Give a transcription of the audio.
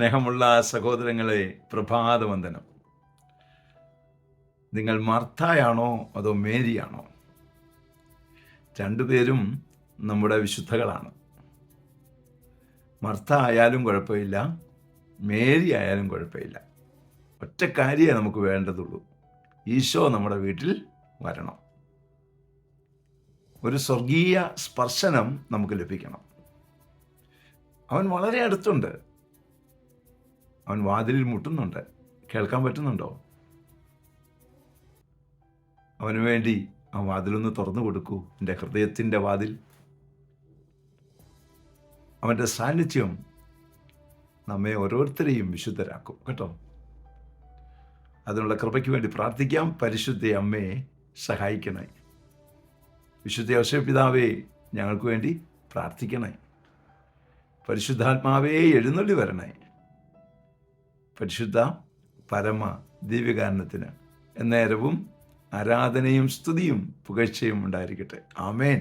സ്നേഹമുള്ള സഹോദരങ്ങളെ, പ്രഭാതവന്ദനം. നിങ്ങൾ മർത്തായാണോ അതോ മേരിയാണോ? രണ്ടുപേരും നമ്മുടെ വിശുദ്ധകളാണ്. മർത്ത ആയാലും കുഴപ്പമില്ല, മേരി ആയാലും കുഴപ്പമില്ല. ഒറ്റ കാര്യമേ നമുക്ക് വേണ്ടതുള്ളൂ, ഈശോ നമ്മുടെ വീട്ടിൽ വരണം. ഒരു സ്വർഗീയ സ്പർശനം നമുക്ക് ലഭിക്കണം. അവൻ വളരെ അടുത്തുണ്ട്. അവൻ വാതിലിൽ മുട്ടുന്നുണ്ട്. കേൾക്കാൻ പറ്റുന്നുണ്ടോ? അവന് വേണ്ടി ആ വാതിലൊന്ന് തുറന്നു കൊടുക്കൂ, എൻ്റെ ഹൃദയത്തിൻ്റെ വാതിൽ. അവൻ്റെ സാന്നിധ്യം നമ്മെ ഓരോരുത്തരെയും വിശുദ്ധരാക്കും കേട്ടോ. അതിനുള്ള കൃപയ്ക്ക് വേണ്ടി പ്രാർത്ഥിക്കാം. പരിശുദ്ധ അമ്മയെ സഹായിക്കണേ. വിശുദ്ധ യോസേപ്പ് പിതാവേ, ഞങ്ങൾക്ക് വേണ്ടി പ്രാർത്ഥിക്കണേ. പരിശുദ്ധാത്മാവേ, എഴുന്നള്ളി വരണേ. പരിശുദ്ധ പരമ ദിവ്യകാരണത്തിന് എന്നേരവും ആരാധനയും സ്തുതിയും പുകഴ്ചയും ഉണ്ടായിരിക്കട്ടെ. ആമേൻ.